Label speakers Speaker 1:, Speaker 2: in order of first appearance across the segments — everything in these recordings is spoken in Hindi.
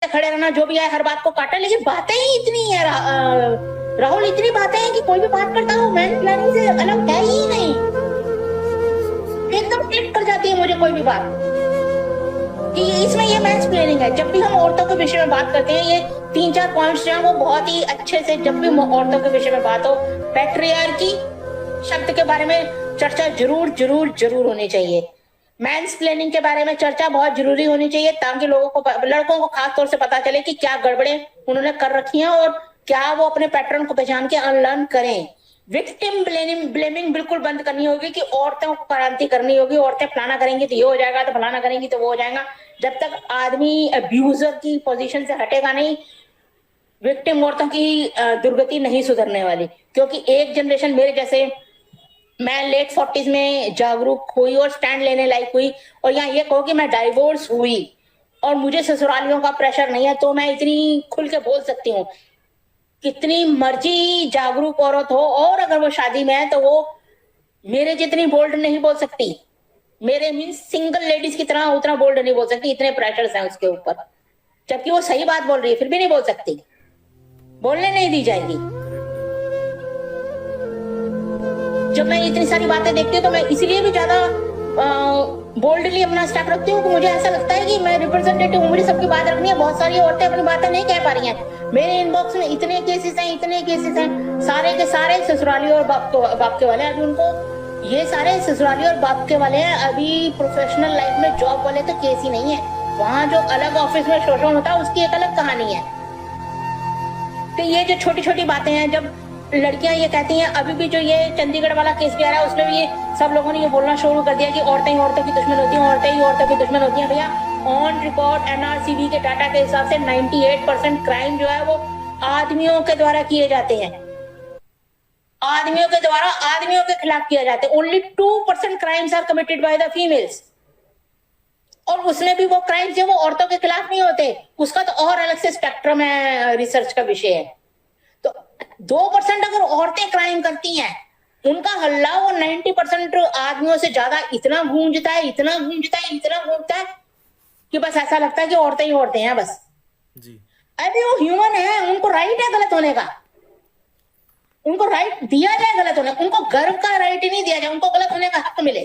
Speaker 1: खड़े रहना, जो भी आए हर बात को काटा, लेकिन बातें ही इतनी है राहुल, इतनी बातें हैं कि कोई भी बात करता हो मैन प्लानिंग से अलग है ही नहीं, एकदम क्लिक कर जाती है मुझे कोई भी बात कि इसमें ये मैंस प्लानिंग है। जब भी हम औरतों के विषय में बात करते हैं, ये 3-4 पॉइंट्स जो हैं वो बहुत ही अच्छे से, जब भी औरतों के विषय में बात हो, पैट्रियार्की शब्द के बारे में चर्चा जरूर जरूर जरूर होनी चाहिए। मैंस प्लानिंग के बारे में चर्चा बहुत जरूरी होनी चाहिए, ताकि लोगों को, लड़कों को खास तौर से पता चले कि क्या गड़बड़े उन्होंने कर रखी हैं और क्या वो अपने पैटर्न को पहचान के अनलर्न करें। विक्टिम ब्लेमिंग बिल्कुल बंद करनी होगी कि औरतों को क्रांति करनी होगी, औरतें फलाना करेंगी तो ये हो जाएगा, तो फलाना करेंगी तो वो हो जाएगा। जब तक आदमी अब्यूजर की पोजीशन से हटेगा नहीं, विक्टिम औरतों की दुर्गति नहीं सुधरने वाली। क्योंकि एक जनरेशन मेरे जैसे, मैं लेट 40s में जागरूक हुई और स्टैंड लेने लायक हुई, और यहाँ ये कहो कि मैं डाइवोर्स हुई और मुझे ससुरालियों का प्रेशर नहीं है, तो मैं इतनी खुल के बोल सकती हूँ। कितनी मर्जी जागरूक औरत हो और अगर वो शादी में है तो वो मेरे जितनी बोल्ड नहीं बोल सकती, मेरे मीन सिंगल लेडीज की तरह उतना बोल्ड नहीं बोल सकती, इतने प्रेशर्स हैं उसके ऊपर। जबकि वो सही बात बोल रही है फिर भी नहीं बोल सकती, बोलने नहीं दी जाएगी। जब मैं इतनी सारी बातें देखती हूँ तो मैं इसीलिए भी ज्यादा बोल्डली अपना स्टेप रखती हूँ कि मुझे ऐसा लगता है कि मैं रिप्रेजेंटेटिव हूँ, मुझे सबकी बात रखनी है। बहुत सारी औरतें अपनी बातें नहीं कह पा रही हैं। मेरे इनबॉक्स में इतने केसेस हैं, सारे के सारे ससुराली और बाप के वाले। अभी उनको ये सारे ससुराली और बाप के वाले हैं, अभी प्रोफेशनल लाइफ में जॉब वाले तो केस ही नहीं है। वहां जो अलग ऑफिस में शोषण होता है उसकी एक अलग कहानी है। तो ये जो छोटी छोटी बातें हैं, जब लड़कियां ये कहती हैं, अभी भी जो ये चंडीगढ़ वाला केस भी आ रहा है उसमें भी ये सब लोगों ने ये बोलना शुरू कर दिया कि औरतें ही औरतों की दुश्मन होती हैं, औरतें ही औरतों की दुश्मन होती हैं। भैया ऑन रिकॉर्ड एनआरसीबी के डाटा के हिसाब से 98% क्राइम जो है वो आदमियों के द्वारा किए जाते हैं, आदमियों के द्वारा आदमियों के खिलाफ किया जाते हैं। Only 2% crimes are committed by the females, और उसमें भी वो क्राइम्स जो वो औरतों के खिलाफ नहीं होते, उसका तो और अलग से स्पेक्ट्रम है, रिसर्च का विषय है। तो 2% अगर औरतें क्राइम करती हैं, उनका हल्ला वो 90% आदमियों से ज्यादा इतना गूंजता है, इतना गूंजता है, इतना गूंजता है कि बस ऐसा लगता है कि औरतें ही औरतें हैं बस जी। अरे वो ह्यूमन है, उनको राइट है गलत होने का, उनको राइट दिया जाए गलत होने, उनको गर्व का राइट ही नहीं दिया जाए, उनको गलत होने का हक मिले।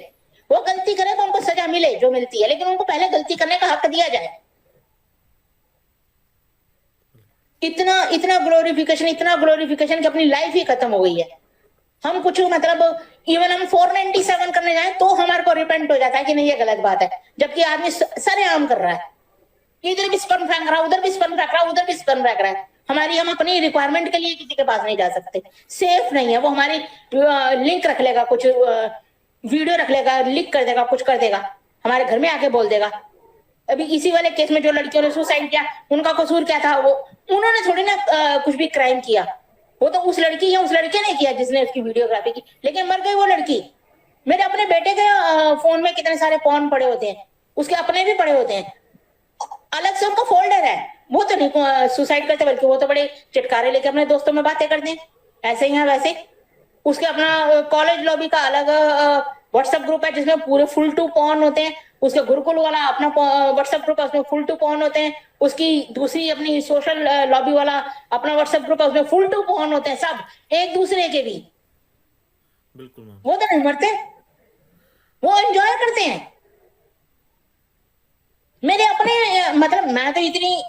Speaker 1: वो गलती करे तो उनको सजा मिले जो मिलती है, लेकिन उनको पहले गलती करने का हक दिया जाए। इतना ग्लोरिफिकेशन कि अपनी लाइफ ही खत्म हो गई है। हम कुछ मतलब इवन हम 497 करने जाए तो हमारे को रिपेंट हो जाता है कि नहीं ये गलत बात है, जबकि आदमी सरेआम कर रहा है, इधर भी स्पर्म फेंक रहा है, उधर भी स्पर्म फेंक रहा है, उधर भी स्पर्म फेंक रहा है। हम अपनी रिक्वायरमेंट के लिए किसी के पास नहीं जा सकते, सेफ नहीं है। वो हमारी लिंक रख लेगा, कुछ वीडियो रख लेगा, लिंक कर देगा, कुछ कर देगा, हमारे घर में आके बोल देगा। अभी इसी वाले केस में जो लड़कियों ने सुसाइड किया, उनका कसूर क्या था? वो उन्होंने थोड़ी ना कुछ भी क्राइम किया, वो तो उस लड़की या उस लड़के ने किया जिसने उसकी वीडियोग्राफी की, लेकिन मर गई वो लड़की। मेरे अपने बेटे के फोन में कितने सारे पॉर्न पड़े होते हैं, उसके अपने भी पड़े होते हैं, अलग से उनका फोल्डर है। वो तो नहीं सुसाइड करते, बल्कि वो तो बड़े चिटकारे लेके अपने दोस्तों में बातें करते हैं, ऐसे ही है वैसे। उसके अपना कॉलेज लॉबी का अलग व्हाट्सएप ग्रुप है जिसमें पूरे फुल टू पॉर्न होते हैं। उसके गुरुकुल वाला अपना व्हाट्सएप ग्रुप है, उसमें फुल टू पॉर्न होते हैं। उसकी दूसरी अपनी सोशल लॉबी वाला अपना व्हाट्सएप ग्रुप है, उसमें फुल टू पॉर्न होते हैं, सब एक दूसरे के भी। बिल्कुल वो तो नहीं मरते, वो एंजॉय करते हैं। मेरे अपने मतलब मैं तो इतनी,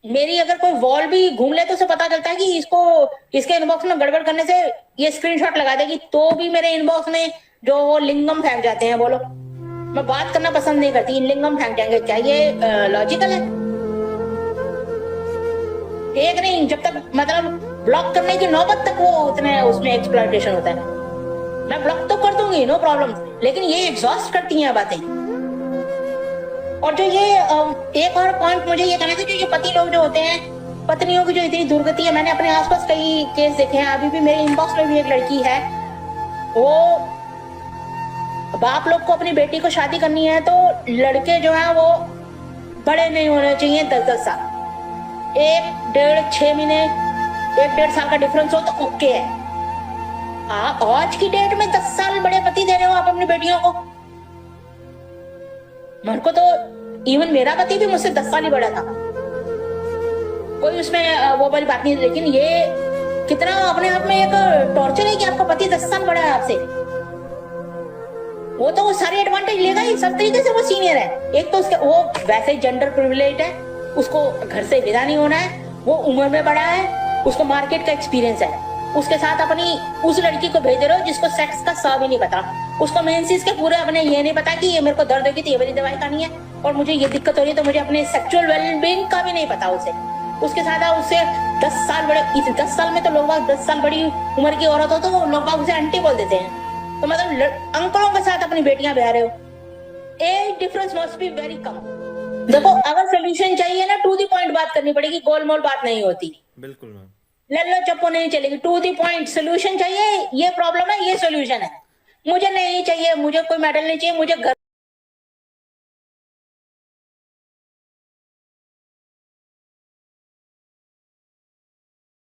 Speaker 1: मेरी अगर कोई वॉल भी घूम ले तो उसे पता चलता है कि इसके इनबॉक्स में गड़बड़ करने से ये स्क्रीनशॉट लगा देगी, तो भी मेरे इनबॉक्स में जो लिंगम फेंक जाते हैं। बोलो, मैं बात करना पसंद नहीं करती, लिंगम फेंक जाएंगे, क्या ये लॉजिकल है? एक नहीं, जब तक मतलब ब्लॉक करने की नौबत तक वो उतने उसमें एक्सप्लॉयटेशन होता है। मैं ब्लॉक तो कर दूंगी, नो प्रॉब्लम, लेकिन ये एग्जॉस्ट करती हैं बातें। और जो ये एक और पॉइंट मुझे ये कहना था, जो ये पति लोग जो होते हैं, पत्नियों की जो इतनी दुर्गति है, मैंने अपने आसपास कई केस देखे हैं। अभी भी मेरे इनबॉक्स में भी एक लड़की है, वो बाप लोग को अपनी बेटी को शादी करनी है तो लड़के जो है वो बड़े नहीं होने चाहिए, 10-10 साल, 1-1.5-6 महीने, 1-1.5 साल का डिफरेंस हो तो ओके है। आज की डेट में 10 साल बड़े पति दे रहे हो आप अपनी बेटियों को। मेरे को तो इवन मेरा पति भी मुझसे 10 साल ही बड़ा था, कोई उसमें वो वाली बात नहीं। लेकिन ये कितना अपने आप में एक टॉर्चर है कि आपका पति 10 साल बड़ा है आपसे। वो तो वो सारे एडवांटेज लेगा ही, सब तरीके से वो सीनियर है। एक तो उसके वो वैसे जेंडर प्रिविलेज है, उसको घर से विदा नहीं होना है, वो उम्र में बड़ा है, उसको मार्केट का एक्सपीरियंस है। उसके साथ अपनी उस लड़की को भेज रहे हो जिसको सेक्स का सा भी नहीं पता, उसको मेंसेस के पूरे अपने ये नहीं पता कि ये मेरे को दर्द होगी तो ये वाली दवाई खानी है, और मुझे ये दिक्कत हो रही है तो मुझे अपने सेक्सुअल वेलबींग का भी नहीं पता उसे। उसके साथ उससे 10 साल बड़े, 10 साल में तो लोग 10 साल बड़ी उम्र की औरत हो तो लोग उसे आंटी बोल देते हैं। तो मतलब अंकलों के साथ अपनी बेटियां ब्याह रहे हो, age difference must be very कम। देखो अगर सोल्यूशन चाहिए ना, टू द पॉइंट बात करनी पड़ेगी, गोलमोल बात नहीं होती।
Speaker 2: बिल्कुल मैम।
Speaker 1: लल्लो चप्पो नहीं चलेगी, टू द पॉइंट सोल्यूशन चाहिए। ये प्रॉब्लम है, ये सोल्यूशन है। मुझे नहीं चाहिए, मुझे कोई मेडल नहीं चाहिए, मुझे घर